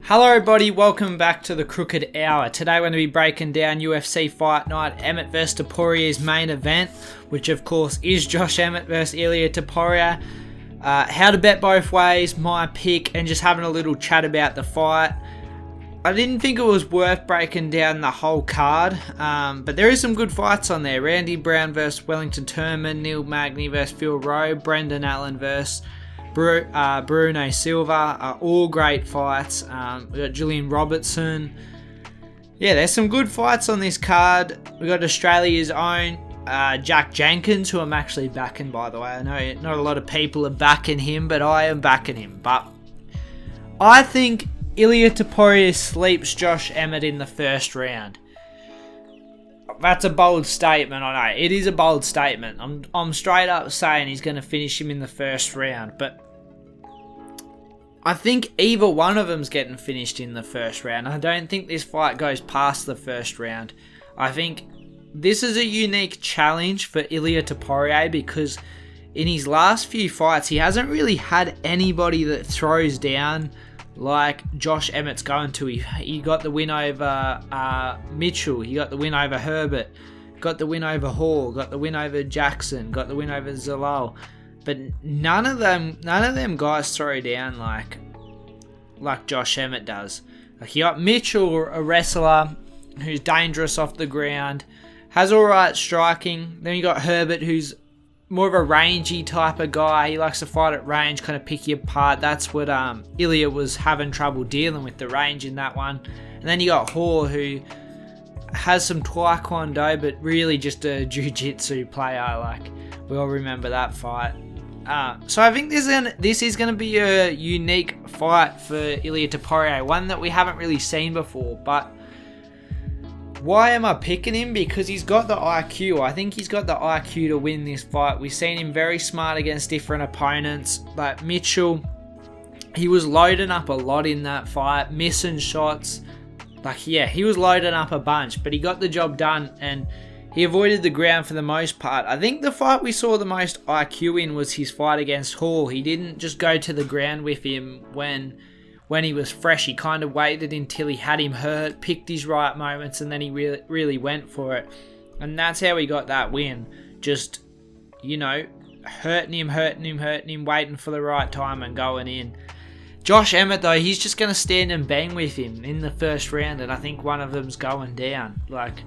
Hello everybody, welcome back to the Crooked Hour. Today we're going to be breaking down UFC Fight Night Emmett vs Topuria's main event, which of course is Josh Emmett vs Ilia Topuria. How to bet both ways, my pick, and just having a little chat about the fight. I didn't think it was worth breaking down the whole card, but there is some good fights on there. Randy Brown vs Wellington Turman, Neil Magny vs Phil Rowe, Brendan Allen vs Bruno Silva are all great fights. We got Julian Robertson. Yeah, there's some good fights on this card. We got Australia's own Jack Jenkins, who I'm actually backing, by the way. I know not a lot of people are backing him, but I am backing him. But I think Ilia Topuria sleeps Josh Emmett in the first round. That's a bold statement, I know. It is a bold statement. I'm straight up saying he's going to finish him in the first round, but I think either one of them's getting finished in the first round. I don't think this fight goes past the first round. I think this is a unique challenge for Ilia Topuria because in his last few fights, he hasn't really had anybody that throws down like Josh Emmett's going to. He got the win over Mitchell. He got the win over Herbert. Got the win over Hall. Got the win over Jackson. Got the win over Zalal. But none of them guys throw down like Josh Emmett does. Like, you got Mitchell, a wrestler who's dangerous off the ground, has alright striking. Then you got Herbert, who's more of a rangy type of guy. He likes to fight at range, kind of pick you apart. That's what Ilia was having trouble dealing with, the range in that one. And then you got Hall, who has some taekwondo, but really just a jiu-jitsu player. Like, we all remember that fight. So I think this is going to be a unique fight for Ilia Topuria, one that we haven't really seen before. But why am I picking him? Because he's got the IQ. I think he's got the IQ to win this fight. We've seen him very smart against different opponents. Like Mitchell, he was loading up a lot in that fight, missing shots. Like, yeah, he was loading up a bunch, but he got the job done and he avoided the ground for the most part. I think the fight we saw the most IQ in was his fight against Hall. He didn't just go to the ground with him when he was fresh. He kind of waited until he had him hurt, picked his right moments, and then he really went for it. And that's how he got that win. Just, hurting him, waiting for the right time and going in. Josh Emmett, though, he's just going to stand and bang with him in the first round, and I think one of them's going down. Like,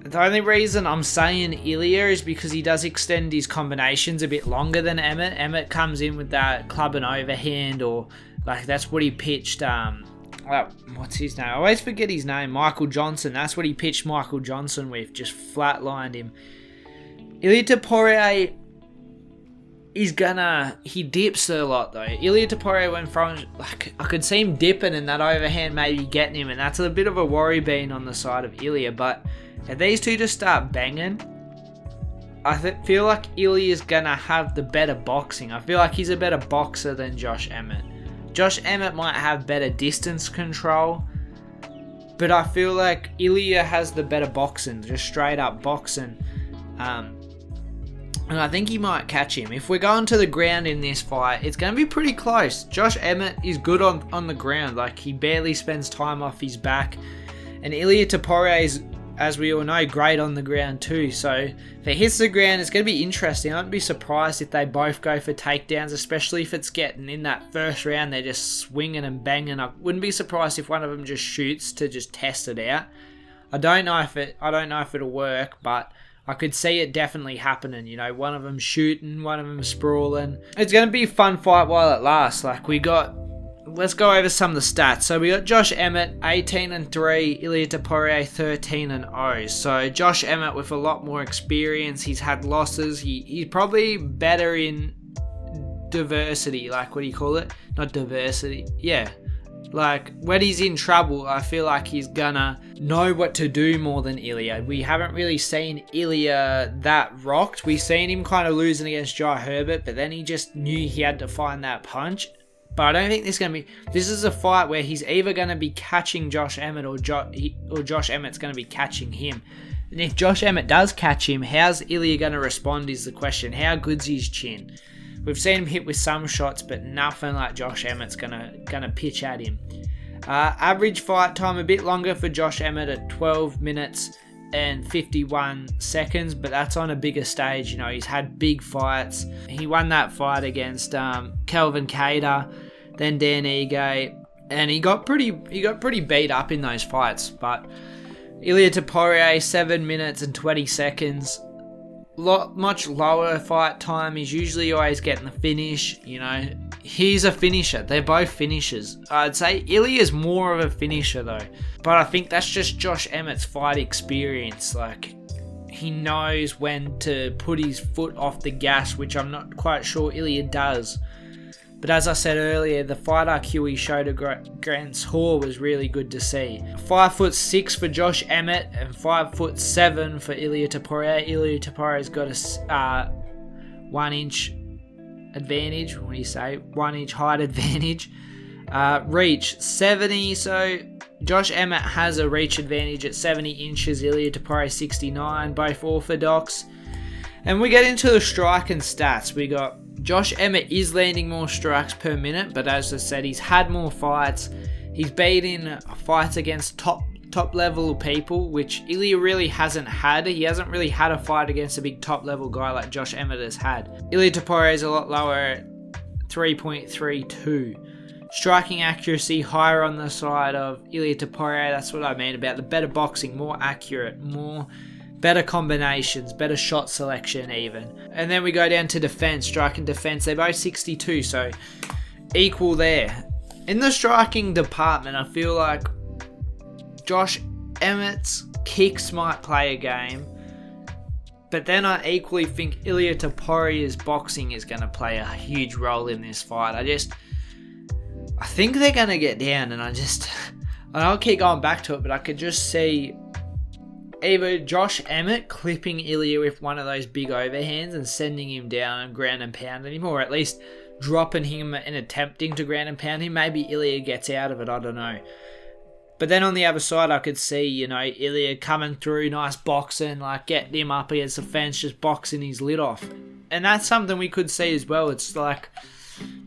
the only reason I'm saying Ilia is because he does extend his combinations a bit longer than Emmett. Emmett comes in with that club and overhand, or like that's what he pitched. What's his name? I always forget his name. Michael Johnson. That's what he pitched Michael Johnson with. Just flatlined him. Ilia Topuria he dips a lot though. Ilia Topuria went from, like, I could see him dipping and that overhand maybe getting him, and that's a bit of a worry being on the side of Ilia. But if these two just start banging, I feel like Ilia's gonna have the better boxing. I feel like he's a better boxer than Josh Emmett. Josh Emmett might have better distance control, but I feel like Ilia has the better boxing, just straight up boxing. And I think he might catch him. If we're going to the ground in this fight, it's going to be pretty close. Josh Emmett is good on the ground. Like, he barely spends time off his back. And Ilia Topuria is, as we all know, great on the ground too. So if it hits the ground, it's going to be interesting. I wouldn't be surprised if they both go for takedowns, especially if it's getting in that first round. They're just swinging and banging. I wouldn't be surprised if one of them just shoots to just test it out. I don't know if it'll work, but I could see it definitely happening. One of them shooting, one of them sprawling. It's going to be a fun fight while it lasts. Let's go over some of the stats. So we got Josh Emmett 18-3, Ilia Topuria 13-0. So Josh Emmett with a lot more experience. He's had losses. He's probably better in diversity. Like, what do you call it? Not diversity. Yeah. Like, when he's in trouble, I feel like he's gonna know what to do more than Ilia. We haven't really seen Ilia that rocked. We've seen him kind of losing against Jai Herbert, but then he just knew he had to find that punch. But I don't think this is a fight where he's either going to be catching Josh Emmett or Josh Emmett's going to be catching him. And if Josh Emmett does catch him, how's Ilia going to respond is the question. How good's his chin? We've seen him hit with some shots, but nothing like Josh Emmett's gonna pitch at him. Average fight time a bit longer for Josh Emmett at 12 minutes and 51 seconds, but that's on a bigger stage. You know, he's had big fights. He won that fight against Kelvin Cater, then Dan Ige, and he got pretty beat up in those fights. But Ilia Topuria, 7 minutes and 20 seconds. Much lower fight time. He's usually always getting the finish. You know, he's a finisher. They're both finishers. I'd say Ilia's more of a finisher though, but I think that's just Josh Emmett's fight experience. Like, he knows when to put his foot off the gas, which I'm not quite sure Ilia does. But as I said earlier, the fight IQ he showed at Grant's Hall was really good to see. 5'6" for Josh Emmett and 5'7" for Ilia Topuria. Ilia Topuria's got a 1 inch advantage. What do you say? 1 inch height advantage. Reach 70. So Josh Emmett has a reach advantage at 70 inches. Ilia Topuria 69. Both orthodox. And we get into the strike and stats. We got Josh Emmett is landing more strikes per minute, but as I said, he's had more fights. He's beaten fights against top level people, which Ilia really hasn't had. He hasn't really had a fight against a big top level guy like Josh Emmett has had. Ilia Topuria is a lot lower at 3.32. Striking accuracy higher on the side of Ilia Topuria. That's what I mean about the better boxing, more accurate, better combinations, better shot selection even. And then we go down to defense, strike and defense. They're both 62, so equal there. In the striking department, I feel like Josh Emmett's kicks might play a game, but then I equally think Ilia Topuria's boxing is going to play a huge role in this fight. I think they're going to get down, and I'll keep going back to it, but I could just see either Josh Emmett clipping Ilia with one of those big overhands and sending him down and ground and pounding him, or at least dropping him and attempting to ground and pound him. Maybe Ilia gets out of it, I don't know. But then on the other side, I could see, you know, Ilia coming through, nice boxing, like getting him up against the fence, just boxing his lid off. And that's something we could see as well. It's like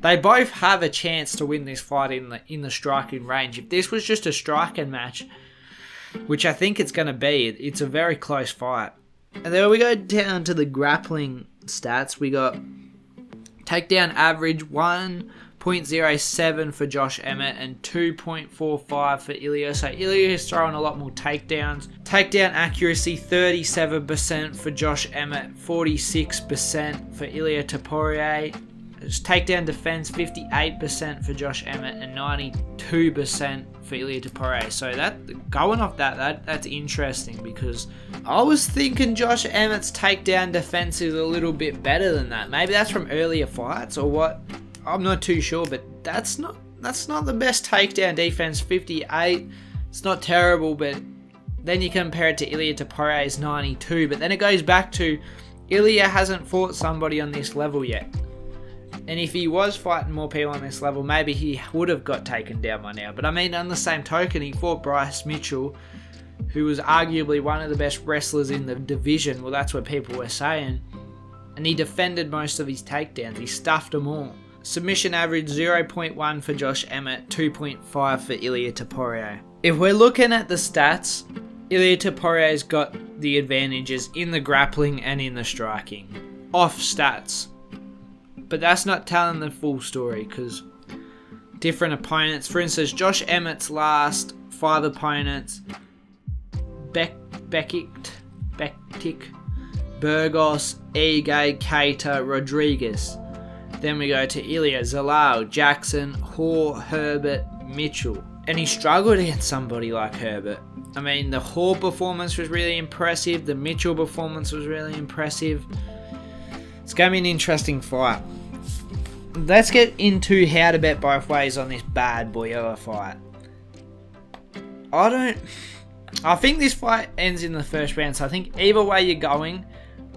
they both have a chance to win this fight in the striking range. If this was just a striking match, which I think it's going to be, it's a very close fight. And then we go down to the grappling stats. We got takedown average 1.07 for Josh Emmett and 2.45 for Ilia. So Ilia is throwing a lot more takedowns. Takedown accuracy 37% for Josh Emmett, 46% for Ilia Topuria. Takedown defense 58% for Josh Emmett and 92% for Ilia Topuria. So that going off that's interesting, because I was thinking Josh Emmett's takedown defense is a little bit better than that. Maybe that's from earlier fights or what. I'm not too sure, but that's not the best takedown defense. 58. It's not terrible, but then you compare it to Ilia Topuria's 92. But then it goes back to Ilia hasn't fought somebody on this level yet. And if he was fighting more people on this level, maybe he would have got taken down by now. But I mean, on the same token, he fought Bryce Mitchell, who was arguably one of the best wrestlers in the division. Well, that's what people were saying. And he defended most of his takedowns. He stuffed them all. Submission average 0.1 for Josh Emmett, 2.5 for Ilia Topuria. If we're looking at the stats, Ilia Topuria's got the advantages in the grappling and in the striking. Off stats. But that's not telling the full story, because different opponents, for instance, Josh Emmett's last 5 opponents, Bekic, Burgos, Ige, Cater, Rodriguez. Then we go to Ilia, Zalal, Jackson, Hoare, Herbert, Mitchell. And he struggled against somebody like Herbert. I mean, the Hoare performance was really impressive. The Mitchell performance was really impressive. It's going to be an interesting fight. Let's get into how to bet both ways on this bad boy of a fight. I think this fight ends in the first round, so I think either way you're going,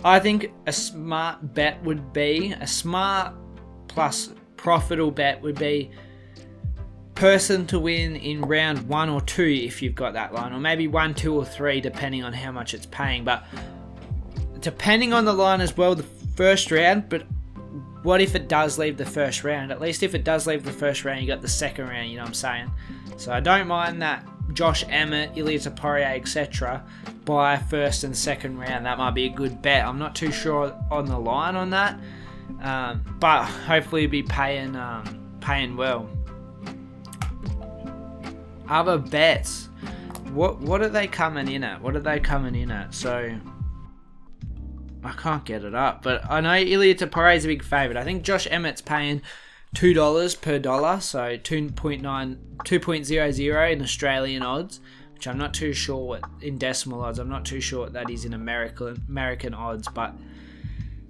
I think a smart bet would be, a smart plus profitable bet would be person to win in round 1 or 2 if you've got that line, or maybe 1, 2 or 3 depending on how much it's paying. But depending on the line as well, the first round, but what if it does leave the first round? At least if it does leave the first round, you got the second round, you know what I'm saying? So I don't mind that Josh Emmett, Ilia Topuria, etc. by first and second round. That might be a good bet. I'm not too sure on the line on that, but hopefully be paying well. Other bets. What are they coming in at? So I can't get it up, but I know Ilia Topuria is a big favourite. I think Josh Emmett's paying $2 per dollar, so 2.00 in Australian odds, which I'm not too sure what in decimal odds. I'm not too sure what that is in American odds, but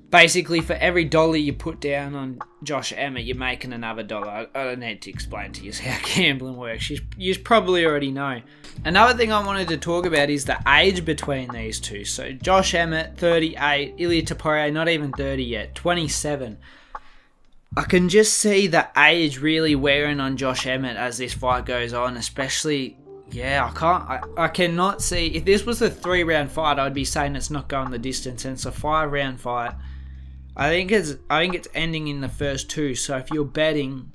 basically for every dollar you put down on Josh Emmett, you're making another dollar. I don't need to explain to you how gambling works. You probably already know. Another thing I wanted to talk about is the age between these two. So Josh Emmett, 38, Ilia Topuria, not even 30 yet, 27. I can just see the age really wearing on Josh Emmett as this fight goes on, especially, I cannot see, if this was a 3-round fight, I'd be saying it's not going the distance, and it's a 5-round fight. I think it's ending in the first 2, so if you're betting,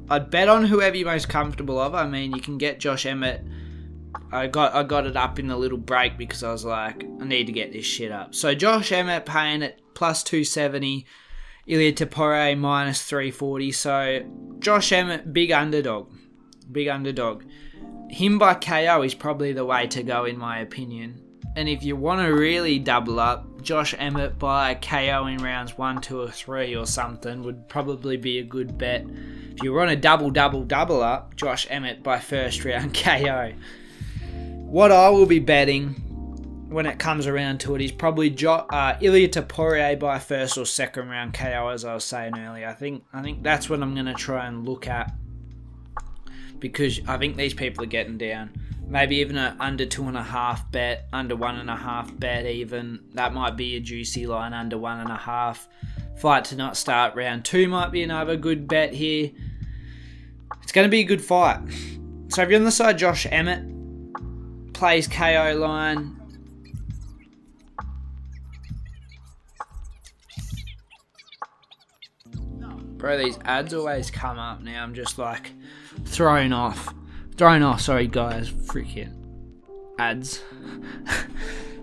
I'd bet on whoever you're most comfortable of. I mean, you can get Josh Emmett. I got it up in the little break because I was like, I need to get this shit up. So Josh Emmett paying at plus 270, Ilia Topuria minus 340. So Josh Emmett, big underdog. Him by KO is probably the way to go in my opinion. And if you want to really double up, Josh Emmett by KO in rounds 1, 2 or 3 or something would probably be a good bet. If you want to double up, Josh Emmett by first round KO. What I will be betting when it comes around to it is probably Ilia Topuria by first or second round KO, as I was saying earlier. I think that's what I'm going to try and look at, because I think these people are getting down. Maybe even an under 2.5 bet, under 1.5 bet even. That might be a juicy line, under 1.5. Fight to not start round 2 might be another good bet here. It's going to be a good fight. So if you're on the side, Josh Emmett plays KO line. Bro, these ads always come up now. I'm just like thrown off. Sorry guys, freaking ads.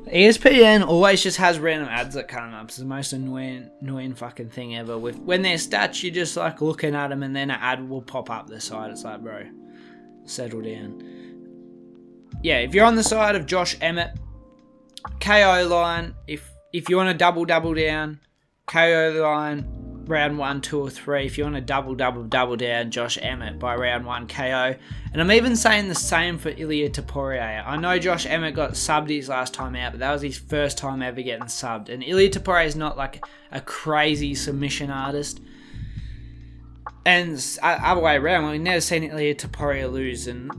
ESPN always just has random ads that come up. It's the most annoying fucking thing ever. When they're stats, you're just like looking at them and then an ad will pop up the side. It's like, bro, settle down. Yeah, if you're on the side of Josh Emmett, KO line, if you want to double down, KO line, round 1, 2 or 3. If you want to double down, Josh Emmett by round 1 KO. And I'm even saying the same for Ilia Topuria. I know Josh Emmett got subbed his last time out, but that was his first time ever getting subbed. And Ilia Topuria is not like a crazy submission artist. And other way around, we've never seen Ilia Topuria lose, and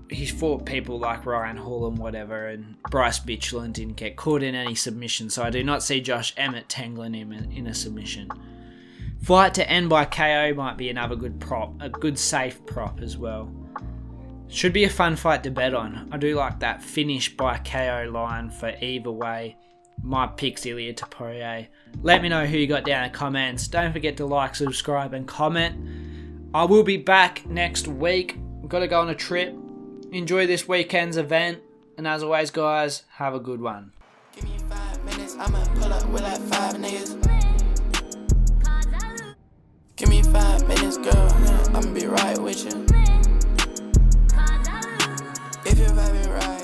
he's fought people like Ryan Hall and whatever, and Bryce Mitchell, and didn't get caught in any submission. So I do not see Josh Emmett tangling him in a submission. Fight to end by KO might be another good prop, a good safe prop as well. Should be a fun fight to bet on. I do like that finish by KO line for either way. My pick's Ilia Topuria. Let me know who you got down in the comments. Don't forget to like, subscribe and comment. I will be back next week. I've got to go on a trip. Enjoy this weekend's event. And as always guys, have a good one. Give me 5 minutes, I'ma pull up with like 5 niggas. Give me 5 minutes, girl, I'ma be right with you. If you vibe it right.